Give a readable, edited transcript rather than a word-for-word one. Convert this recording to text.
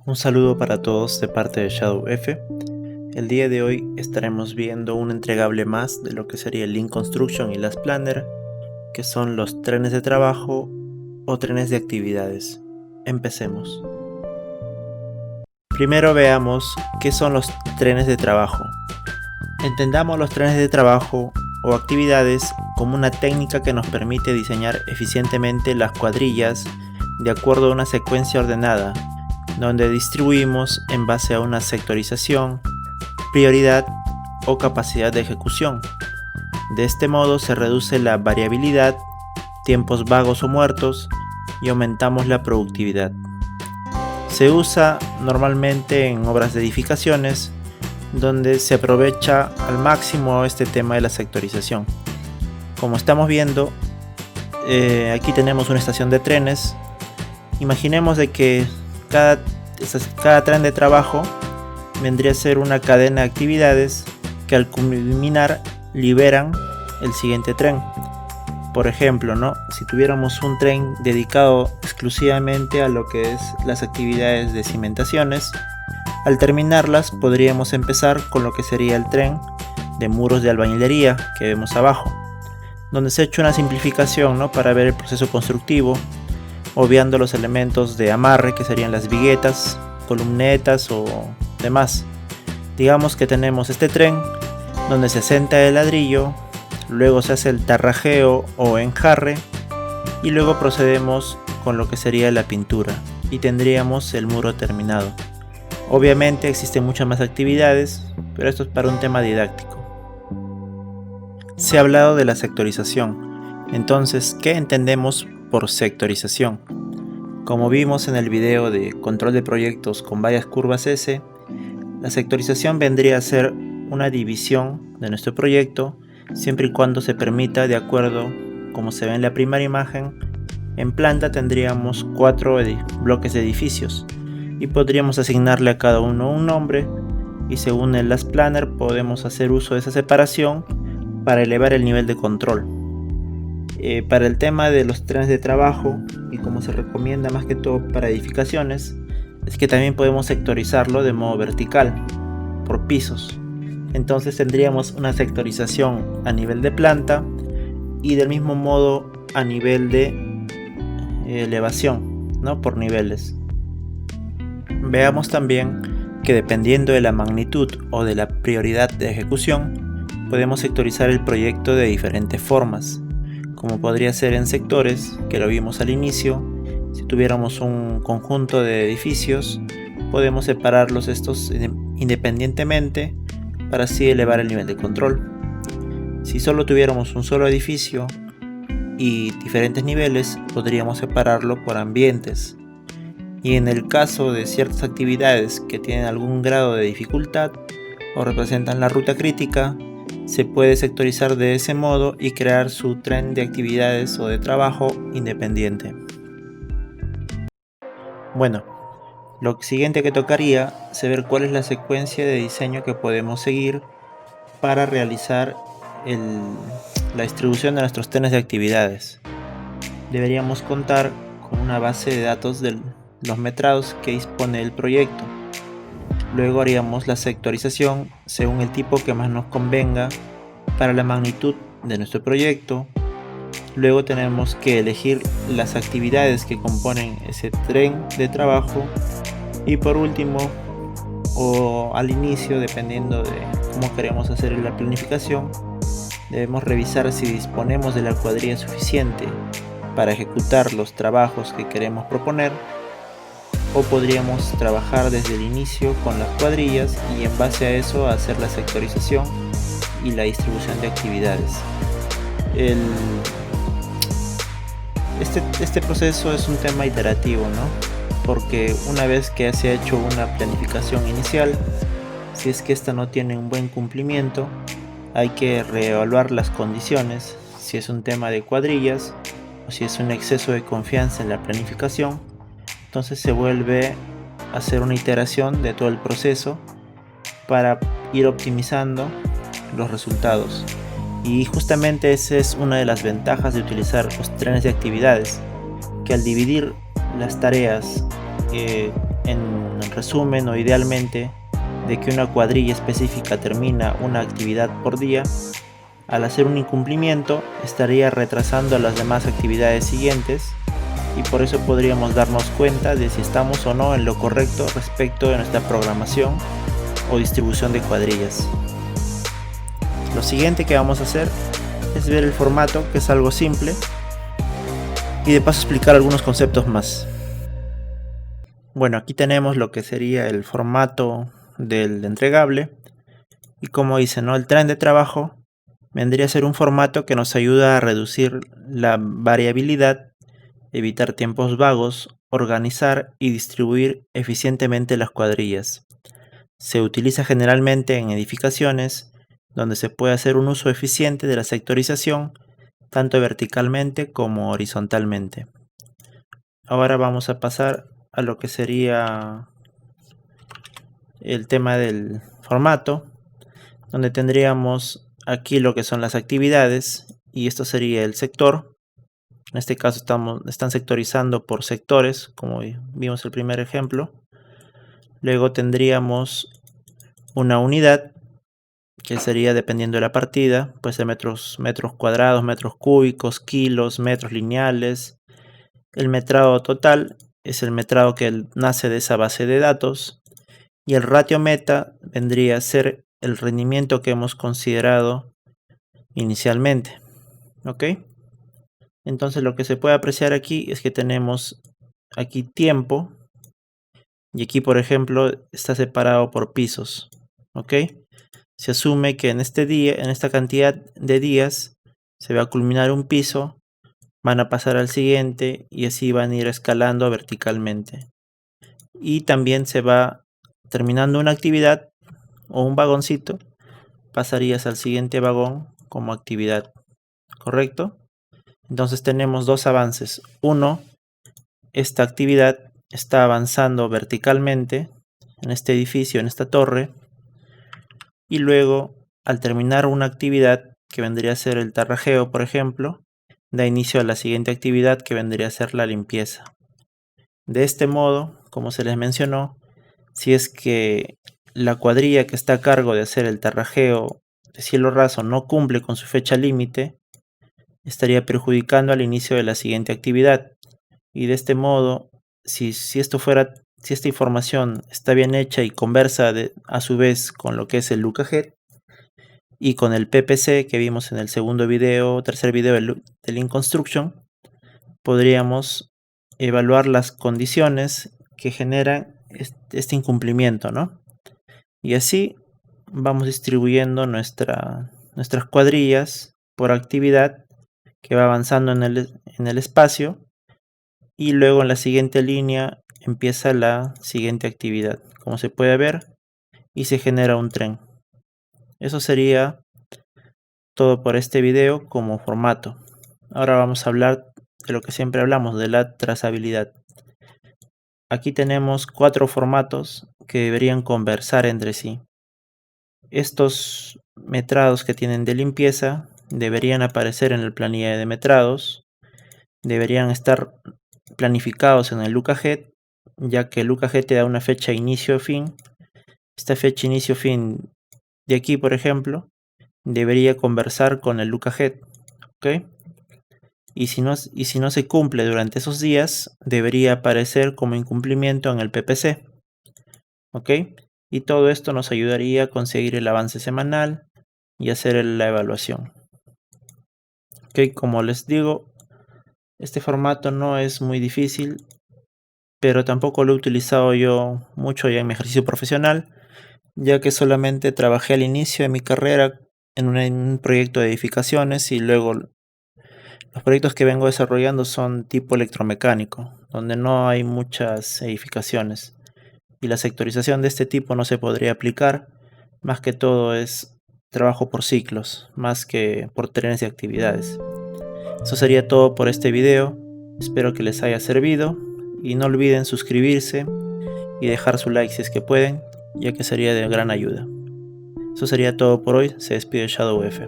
Un saludo para todos de parte de Shadow F. El día de hoy estaremos viendo un entregable más de lo que sería el Lean Construction y las Planner, que son los trenes de trabajo o trenes de actividades. Empecemos. Primero veamos qué son los trenes de trabajo. Entendamos los trenes de trabajo o actividades como una técnica que nos permite diseñar eficientemente las cuadrillas de acuerdo a una secuencia ordenada, donde distribuimos en base a una sectorización, prioridad o capacidad de ejecución. De este modo se reduce la variabilidad, tiempos vagos o muertos y aumentamos la productividad. Se usa normalmente en obras de edificaciones, donde se aprovecha al máximo este tema de la sectorización. Como estamos viendo, aquí tenemos una estación de trenes. Imaginemos de que cada tren de trabajo vendría a ser una cadena de actividades que al culminar liberan el siguiente tren. Por ejemplo, si tuviéramos un tren dedicado exclusivamente a lo que es las actividades de cimentaciones, al terminarlas podríamos empezar con lo que sería el tren de muros de albañilería que vemos abajo, donde se ha hecho una simplificación para ver el proceso constructivo, obviando los elementos de amarre que serían las viguetas, columnetas o demás. Digamos que tenemos este tren donde se asenta el ladrillo, luego se hace el tarrajeo o enjarre y luego procedemos con lo que sería la pintura y tendríamos el muro terminado. Obviamente existen muchas más actividades, pero esto es para un tema didáctico. Se ha hablado de la sectorización. Entonces, ¿qué entendemos por sectorización? Como vimos en el video de control de proyectos con varias curvas S, la sectorización vendría a ser una división de nuestro proyecto siempre y cuando se permita de acuerdo como se ve en la primera imagen. En planta tendríamos 4 bloques de edificios y podríamos asignarle a cada uno un nombre, y según el Last Planner podemos hacer uso de esa separación para elevar el nivel de control. Para el tema de los trenes de trabajo, y como se recomienda más que todo para edificaciones, es que también podemos sectorizarlo de modo vertical, por pisos. Entonces tendríamos una sectorización a nivel de planta y del mismo modo a nivel de elevación, por niveles. Veamos también que dependiendo de la magnitud o de la prioridad de ejecución, podemos sectorizar el proyecto de diferentes formas, como podría ser en sectores, que lo vimos al inicio. Si tuviéramos un conjunto de edificios, podemos separarlos estos independientemente para así elevar el nivel de control. Si solo tuviéramos un solo edificio y diferentes niveles, podríamos separarlo por ambientes. Y en el caso de ciertas actividades que tienen algún grado de dificultad o representan la ruta crítica, se puede sectorizar de ese modo y crear su tren de actividades o de trabajo independiente. Bueno, lo siguiente que tocaría es ver cuál es la secuencia de diseño que podemos seguir para realizar la distribución de nuestros trenes de actividades. Deberíamos contar con una base de datos de los metrados que dispone el proyecto. Luego haríamos la sectorización según el tipo que más nos convenga para la magnitud de nuestro proyecto. Luego tenemos que elegir las actividades que componen ese tren de trabajo. Y por último, o al inicio, dependiendo de cómo queremos hacer la planificación, debemos revisar si disponemos de la cuadrilla suficiente para ejecutar los trabajos que queremos proponer, o podríamos trabajar desde el inicio con las cuadrillas y en base a eso hacer la sectorización y la distribución de actividades. Este proceso es un tema iterativo, porque una vez que se ha hecho una planificación inicial, si es que esta no tiene un buen cumplimiento, hay que reevaluar las condiciones, si es un tema de cuadrillas o si es un exceso de confianza en la planificación. Entonces se vuelve a hacer una iteración de todo el proceso para ir optimizando los resultados. Y justamente esa es una de las ventajas de utilizar los trenes de actividades, que al dividir las tareas en resumen o idealmente, de que una cuadrilla específica termina una actividad por día, al hacer un incumplimiento estaría retrasando las demás actividades siguientes, y por eso podríamos darnos cuenta de si estamos o no en lo correcto respecto de nuestra programación o distribución de cuadrillas. Lo siguiente que vamos a hacer es ver el formato, que es algo simple, y de paso explicar algunos conceptos más. Bueno, aquí tenemos lo que sería el formato del entregable, y como dice, ¿no? El tren de trabajo vendría a ser un formato que nos ayuda a reducir la variabilidad, evitar tiempos vagos, organizar y distribuir eficientemente las cuadrillas. Se utiliza generalmente en edificaciones, donde se puede hacer un uso eficiente de la sectorización, tanto verticalmente como horizontalmente. Ahora vamos a pasar a lo que sería el tema del formato, donde tendríamos aquí lo que son las actividades, y esto sería el sector. En este caso están sectorizando por sectores, como vimos el primer ejemplo. Luego tendríamos una unidad, que sería, dependiendo de la partida, puede ser metros cuadrados, metros cúbicos, kilos, metros lineales. El metrado total es el metrado que nace de esa base de datos, y el ratio meta vendría a ser el rendimiento que hemos considerado inicialmente. ¿Ok? Entonces lo que se puede apreciar aquí es que tenemos aquí tiempo, y aquí, por ejemplo, está separado por pisos. ¿Ok? Se asume que en este día, en esta cantidad de días, se va a culminar un piso, van a pasar al siguiente y así van a ir escalando verticalmente. Y también se va terminando una actividad o un vagoncito, pasarías al siguiente vagón como actividad. ¿Correcto? Entonces tenemos dos avances. Uno, esta actividad está avanzando verticalmente en este edificio, en esta torre, y luego, al terminar una actividad que vendría a ser el tarrajeo, por ejemplo, da inicio a la siguiente actividad, que vendría a ser la limpieza. De este modo, como se les mencionó, si es que la cuadrilla que está a cargo de hacer el tarrajeo de cielo raso no cumple con su fecha límite, estaría perjudicando al inicio de la siguiente actividad. Y de este modo, si esta información está bien hecha y conversa a su vez con lo que es el Lookahead y con el PPC que vimos en el tercer video del Link Construction, podríamos evaluar las condiciones que generan este incumplimiento, ¿no? Y así vamos distribuyendo nuestras cuadrillas por actividad, que va avanzando en el espacio, y luego en la siguiente línea empieza la siguiente actividad, como se puede ver, y se genera un tren. Eso sería todo por este video como formato. Ahora vamos a hablar de lo que siempre hablamos, de la trazabilidad. Aquí tenemos 4 formatos que deberían conversar entre sí. Estos metrados que tienen de limpieza deberían aparecer en la planilla de metrados, deberían estar planificados en el Lookahead, ya que el Lookahead te da una fecha inicio-fin. Esta fecha inicio-fin de aquí, por ejemplo, debería conversar con el Lookahead. ¿Ok? Y si no se cumple durante esos días, debería aparecer como incumplimiento en el PPC. ¿Ok? Y todo esto nos ayudaría a conseguir el avance semanal y hacer la evaluación. ¿Ok? Como les digo, este formato no es muy difícil, pero tampoco lo he utilizado yo mucho ya en mi ejercicio profesional, ya que solamente trabajé al inicio de mi carrera en un proyecto de edificaciones, y luego los proyectos que vengo desarrollando son tipo electromecánico, donde no hay muchas edificaciones, y la sectorización de este tipo no se podría aplicar. Más que todo es trabajo por ciclos, más que por trenes de actividades. Eso sería todo por este video. Espero que les haya servido, y no olviden suscribirse y dejar su like si es que pueden, ya que sería de gran ayuda. Eso sería todo por hoy. Se despide ShadowF.